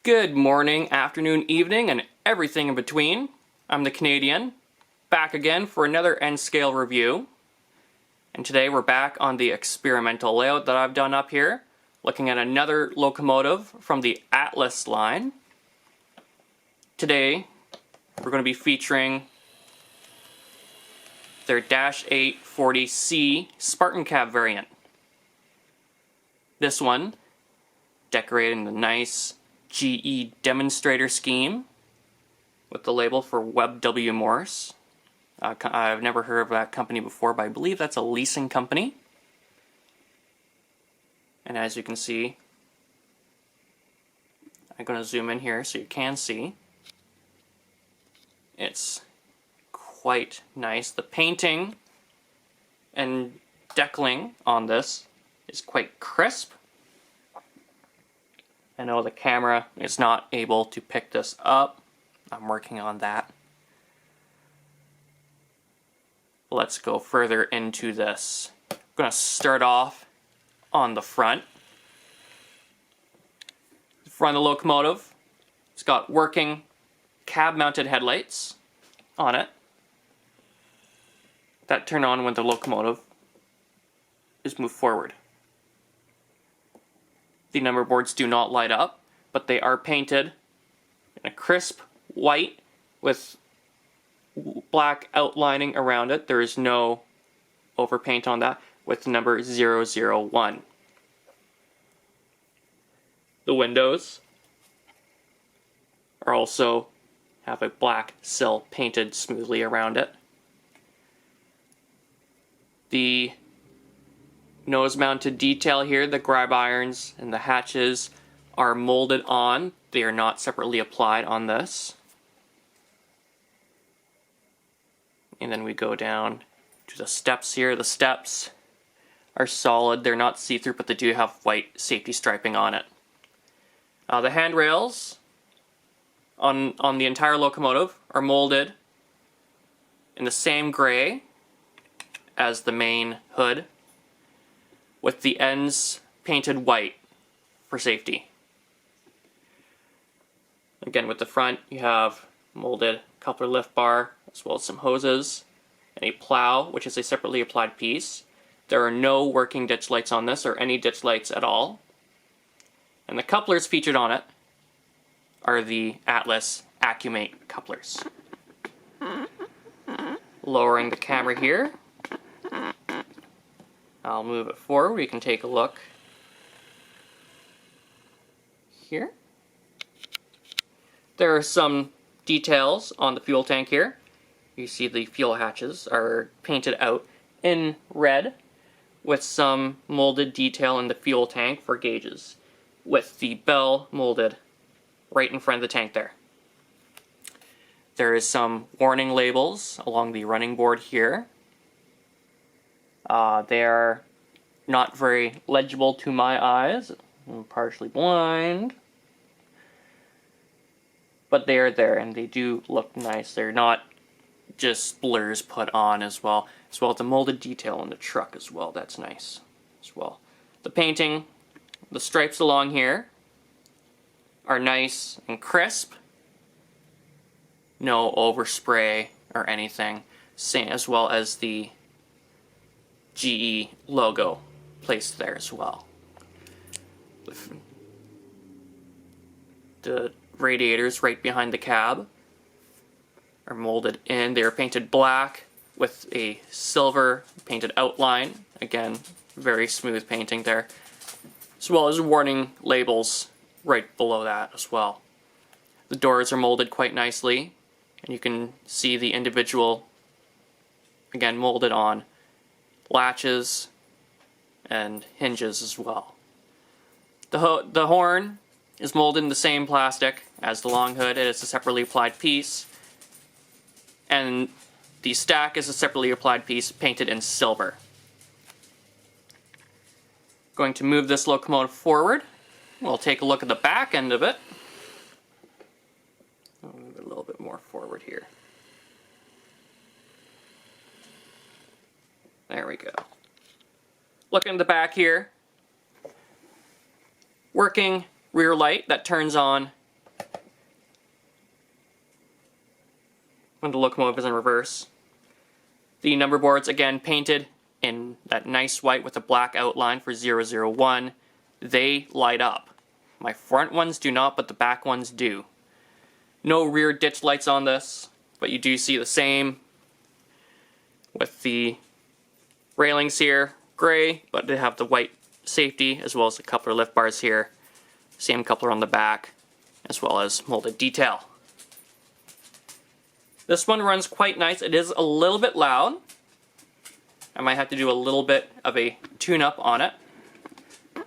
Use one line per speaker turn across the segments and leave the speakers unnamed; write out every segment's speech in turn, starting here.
Good morning, afternoon, evening, and everything in between. I'm the Canadian, back again for another N-scale review. And today we're back on the experimental layout that I've done up here, looking at another locomotive from the Atlas line. Today we're going to be featuring their -840C Spartan cab variant. This one decorated in the nice GE Demonstrator scheme with the label for Webb W. Morse. I've never heard of that company before, but I believe that's a leasing company. And as you can see, I'm going to zoom in here so you can see. It's quite nice. The painting and decaling on this is quite crisp. I know the camera is not able to pick this up. I'm working on that. Let's go further into this. I'm going to start off on the front. The front of the locomotive, it's got working cab-mounted headlights on it that turn on when the locomotive is moved forward. The number boards do not light up, but they are painted in a crisp white with black outlining around it. There is no overpaint on that, with the number 001. The windows are also have a black sill painted smoothly around it. The nose-mounted detail here, the grab irons and the hatches are molded on. They are not separately applied on this. And then we go down to the steps here. The steps are solid. They're not see-through, but they do have white safety striping on it. The handrails on the entire locomotive are molded in the same gray as the main hood, with the ends painted white for safety. Again, with the front, you have molded coupler lift bar, as well as some hoses, and a plow, which is a separately applied piece. There are no working ditch lights on this, or any ditch lights at all. And the couplers featured on it are the Atlas Accumate couplers. Lowering the camera here, I'll move it forward. We can take a look here. There are some details on the fuel tank here. You see the fuel hatches are painted out in red with some molded detail in the fuel tank for gauges, with the bell molded right in front of the tank there. There is some warning labels along the running board here. They are not very legible to my eyes. I'm partially blind. But they are there, and they do look nice. They're not just blurs put on as well. As well as the molded detail on the truck as well. That's nice as well. The painting, the stripes along here are nice and crisp. No overspray or anything. Same as well as the GE logo placed there as well. The radiators right behind the cab are molded in. They are painted black with a silver painted outline. Again, very smooth painting there. As well as warning labels right below that as well. The doors are molded quite nicely, and you can see the individual, again, molded on latches and hinges as well. The horn is molded in the same plastic as the long hood. It is a separately applied piece, and the stack is a separately applied piece painted in silver. Going to move this locomotive forward. We'll take a look at the back end of it. I'll move it a little bit more forward here. There we go. Look in the back here. Working rear light that turns on when the locomotive is in reverse. The number boards, again, painted in that nice white with a black outline for 001. They light up. My front ones do not, but the back ones do. No rear ditch lights on this, but you do see the same with the railings here, gray, but they have the white safety as well as the coupler lift bars here. Same coupler on the back, as well as molded detail. This one runs quite nice. It is a little bit loud. I might have to do a little bit of a tune-up on it,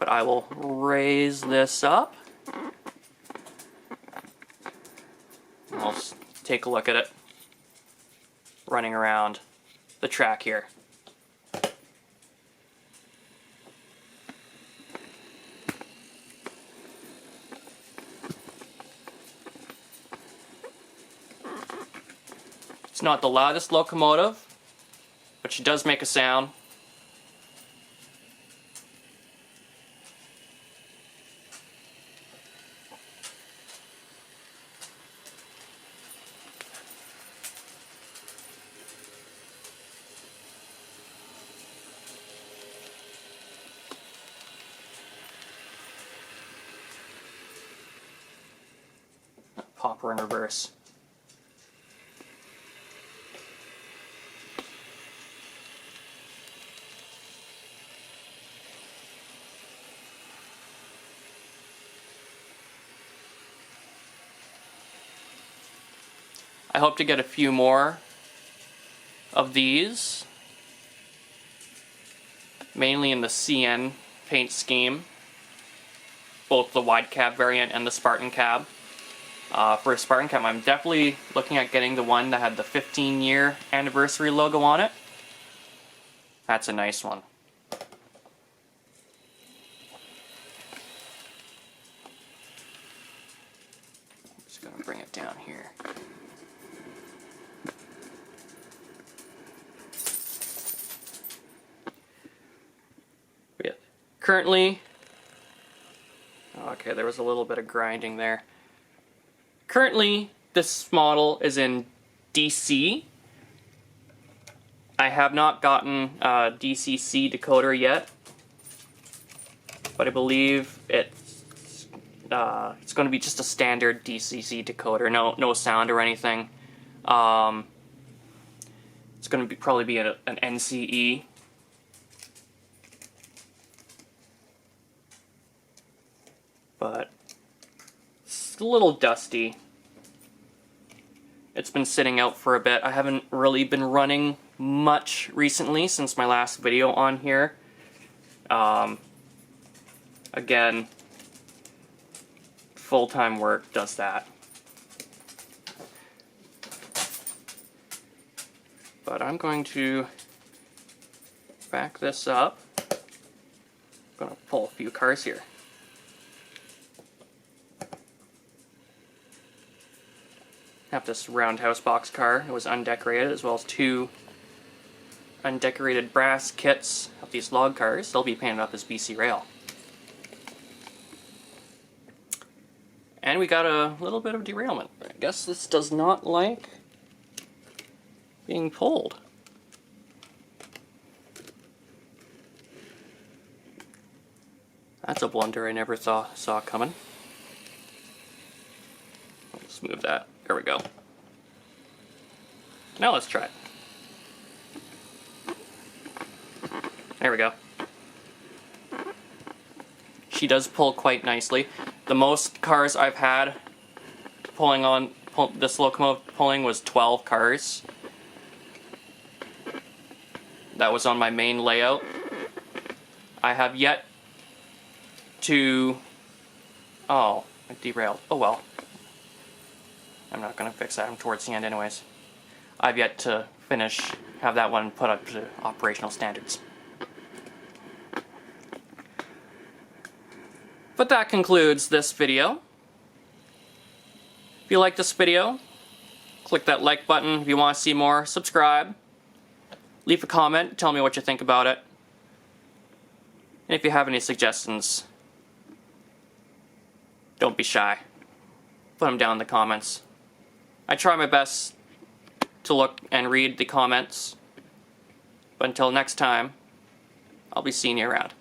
but I will raise this up. I'll take a look at it running around the track here. It's not the loudest locomotive, but she does make a sound. Pop her in reverse. I hope to get a few more of these, mainly in the CN paint scheme, both the wide cab variant and the Spartan cab. For a Spartan cab, I'm definitely looking at getting the one that had the 15-year anniversary logo on it. That's a nice one. I'm just going to bring it down here. Currently, okay, there was a little bit of grinding there. Currently, this model is in DC. I have not gotten a DCC decoder yet, but I believe it's going to be just a standard DCC decoder, no sound or anything. It's going to probably be an NCE. But it's a little dusty. It's been sitting out for a bit. I haven't really been running much recently since my last video on here. Again, full-time work does that. But I'm going to back this up. I'm going to pull a few cars here. I have this roundhouse box car. It was undecorated, as well as two undecorated brass kits of these log cars. They'll be painted up as BC Rail. And we got a little bit of derailment. I guess this does not like being pulled. That's a blunder I never saw coming. Let's move that. There we go. Now let's try it. There we go. She does pull quite nicely. The most cars I've had this locomotive pulling was 12 cars. That was on my main layout. I have yet to... Oh, it derailed. Oh well. I'm not going to fix that. I'm towards the end anyways. I've yet to have that one put up to operational standards. But that concludes this video. If you like this video, click that like button. If you want to see more, subscribe. Leave a comment, tell me what you think about it. And if you have any suggestions, don't be shy. Put them down in the comments. I try my best to look and read the comments. But until next time, I'll be seeing you around.